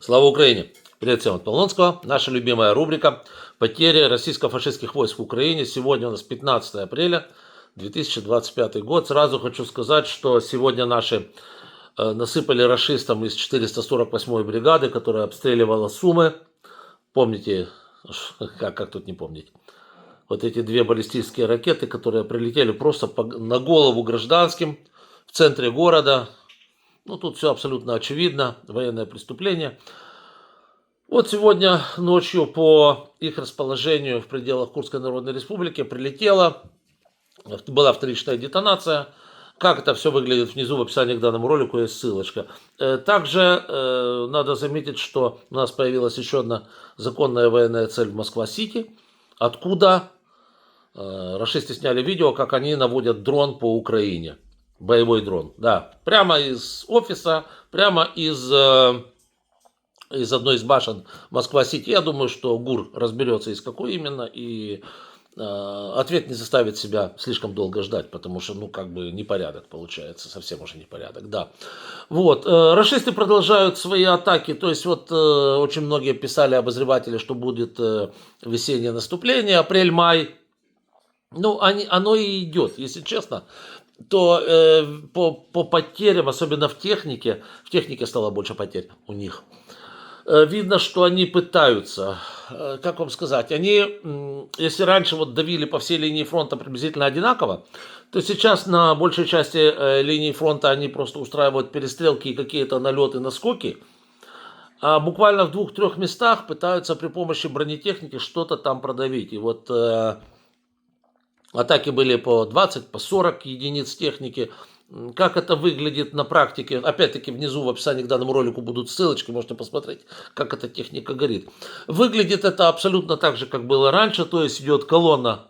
Слава Украине! Привет всем от Полонского. Наша любимая рубрика «Потери российско-фашистских войск в Украине». Сегодня у нас 15 апреля 2025 год. Сразу хочу сказать, что сегодня наши насыпали рашистам из 448-й бригады, которая обстреливала Сумы. Помните, как тут не помнить? Вот эти две баллистические ракеты, которые прилетели просто на голову гражданским в центре города. Ну, тут все абсолютно очевидно. Военное преступление. Вот сегодня ночью по их расположению в пределах Курской Народной Республики прилетела, была вторичная детонация. Как это все выглядит внизу в описании к данному ролику есть ссылочка. Также надо заметить, что у нас появилась еще одна законная военная цель в Москва-Сити, откуда рашисты сняли видео, как они наводят дрон по Украине. Боевой дрон, да. Прямо из офиса, прямо из одной из башен Москва-Сити. Я думаю, что ГУР разберется, из какой именно, и ответ не заставит себя слишком долго ждать, потому что, ну, как бы непорядок получается, совсем уже непорядок, да. Вот, рашисты продолжают свои атаки, то есть вот очень многие писали обозреватели, что будет весеннее наступление, апрель-май. Ну, оно и идет, если честно, то по потерям, особенно в технике стало больше потерь у них. Видно, что они пытаются, как вам сказать, они, если раньше вот давили по всей линии фронта приблизительно одинаково, то сейчас на большей части линии фронта они просто устраивают перестрелки и какие-то налеты, наскоки, а буквально в 2-3 местах пытаются при помощи бронетехники что-то там продавить. И вот атаки были по 20, по 40 единиц техники. Как это выглядит на практике, опять-таки внизу в описании к данному ролику будут ссылочки, можете посмотреть, как эта техника горит. Выглядит это абсолютно так же, как было раньше, то есть идет колонна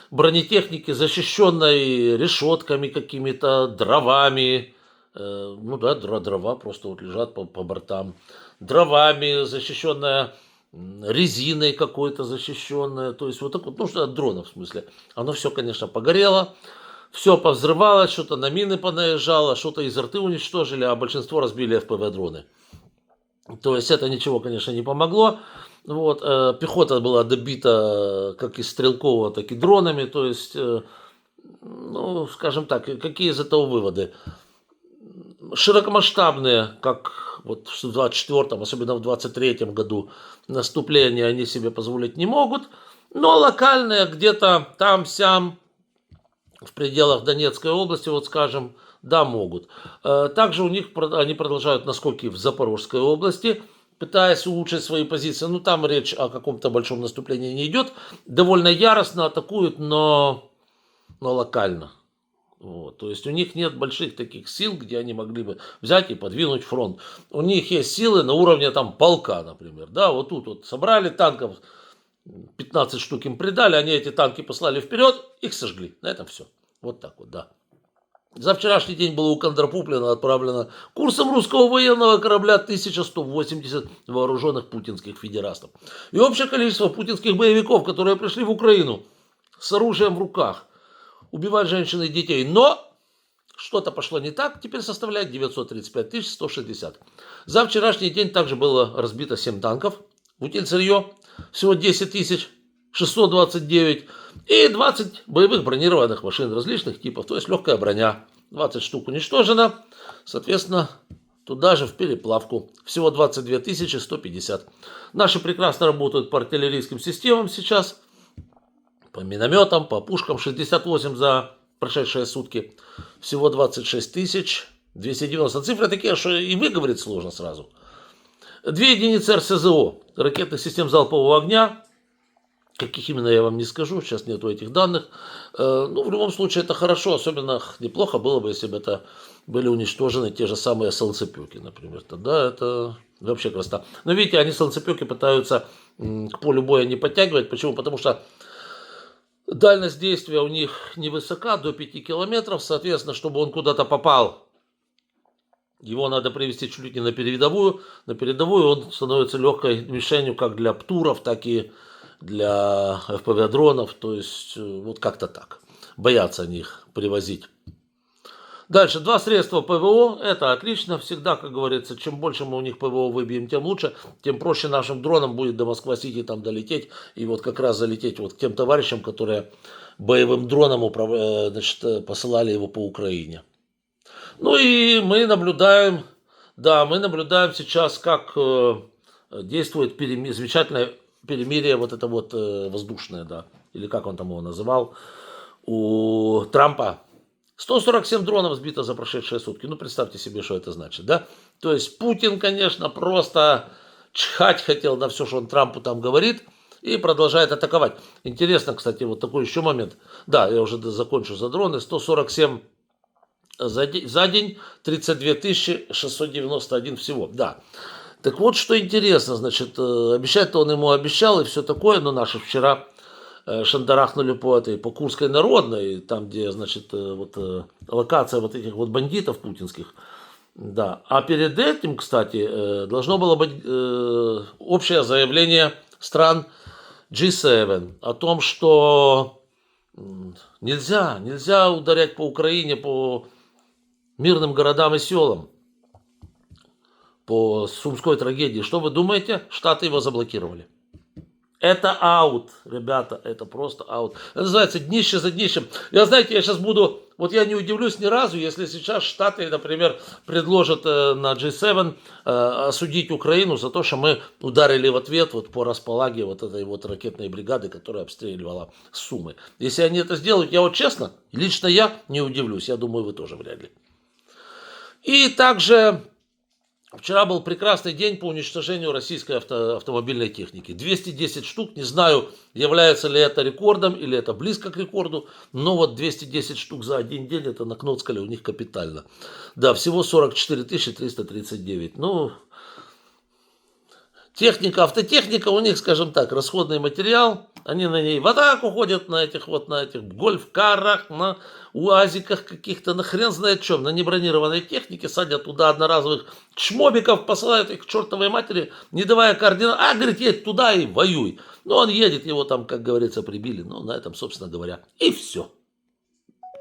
бронетехники, защищенной решетками какими-то, дровами, ну да, дрова просто вот лежат по бортам, дровами, защищенная резиной какой-то защищенная, то есть вот так вот, ну что от дронов в смысле. Оно все, конечно, погорело. Все повзрывалось, что-то на мины понаезжало, что-то из рты уничтожили, а большинство разбили ФПВ-дроны. То есть это ничего, конечно, не помогло. Вот, пехота была добита как из стрелкового, так и дронами. То есть, ну, скажем так, какие из этого выводы? Широкомасштабные, как вот в 24-м, особенно в 23-м году, наступления они себе позволить не могут. Но локальные где-то там-сям, в пределах Донецкой области, вот скажем, да, могут. Также они продолжают наскоки в Запорожской области, пытаясь улучшить свои позиции. Ну, там речь о каком-то большом наступлении не идет. Довольно яростно атакуют, но локально. Вот. То есть у них нет больших таких сил, где они могли бы взять и подвинуть фронт. У них есть силы на уровне там полка, например. Да, вот тут вот собрали танков, 15 штук им придали, они эти танки послали вперед, их сожгли. На этом все. Вот так вот, да. За вчерашний день было у Кондропуплина отправлено курсом русского военного корабля 1180 вооруженных путинских федерастов. И общее количество путинских боевиков, которые пришли в Украину с оружием в руках, убивать женщин и детей, но что-то пошло не так, теперь составляет 935 160. За вчерашний день также было разбито 7 танков, утильсырье, всего 10 629 и 20 боевых бронированных машин различных типов, то есть легкая броня. 20 штук уничтожено, соответственно, туда же в переплавку. Всего 22 150. Наши прекрасно работают по артиллерийским системам сейчас, по минометам, по пушкам. 68 за прошедшие сутки. Всего 26 290. Цифры такие, что и выговорить сложно сразу. 2 единицы РСЗО, ракетных систем залпового огня. Каких именно, я вам не скажу, сейчас нету этих данных. Ну, в любом случае, это хорошо, особенно неплохо было бы, если бы это были уничтожены те же самые солнцепеки, например. Тогда это вообще красота. Но видите, они солнцепеки пытаются к полю боя не подтягивать. Почему? Потому что дальность действия у них невысока, до 5 километров. Соответственно, чтобы он куда-то попал, его надо привести чуть ли не на передовую. На передовую он становится легкой мишенью как для ПТУРов, так и для ФПВ-дронов, то есть вот как-то так. Боятся они их привозить. Дальше, два средства ПВО, это отлично, всегда, как говорится, чем больше мы у них ПВО выбьем, тем лучше, тем проще нашим дронам будет до Москва-Сити там долететь, и вот как раз залететь вот к тем товарищам, которые боевым дроном значит, посылали его по Украине. Ну и мы наблюдаем, да, мы наблюдаем сейчас, как действует замечательное перемирие, вот это вот воздушное, да, или как он там его называл, у Трампа. 147 дронов сбито за прошедшие сутки. Ну, представьте себе, что это значит, да? То есть Путин, конечно, просто чихать хотел на все, что он Трампу там говорит, и продолжает атаковать. Интересно, кстати, вот такой еще момент. Да, я уже закончу за дроны. 147 за день, 32 691 всего, да. Так вот, что интересно, значит, обещать-то он ему обещал, и все такое, но наши вчера шандарахнули по Курской Народной, там, где, значит, вот локация вот этих вот бандитов путинских. Да. А перед этим, кстати, должно было быть общее заявление стран G7 о том, что нельзя ударять по Украине, по мирным городам и селам, по Сумской трагедии. Что вы думаете? Штаты его заблокировали. Это аут, ребята, это просто аут. Это называется днище за днищем. Знаете, я сейчас буду, вот я не удивлюсь ни разу, если сейчас Штаты, например, предложат на G7 осудить Украину за то, что мы ударили в ответ вот по располаге вот этой вот ракетной бригады, которая обстреливала Сумы. Если они это сделают, я вот честно, лично я не удивлюсь, я думаю, вы тоже вряд ли. И также вчера был прекрасный день по уничтожению российской автомобильной техники. 210 штук, не знаю, является ли это рекордом или это близко к рекорду, но вот 210 штук за один день, это накноцкали у них капитально. Да, всего 44 339. Ну, автотехника у них, скажем так, расходный материал. Они на ней в атаку ходят на этих гольф-карах, на уазиках каких-то, на хрен знает чем, на небронированной технике, садят туда одноразовых чмобиков, посылают их к чертовой матери, не давая координат. Говорит, едь туда и воюй. Но он едет, его там, как говорится, прибили. Ну, на этом, собственно говоря, и все.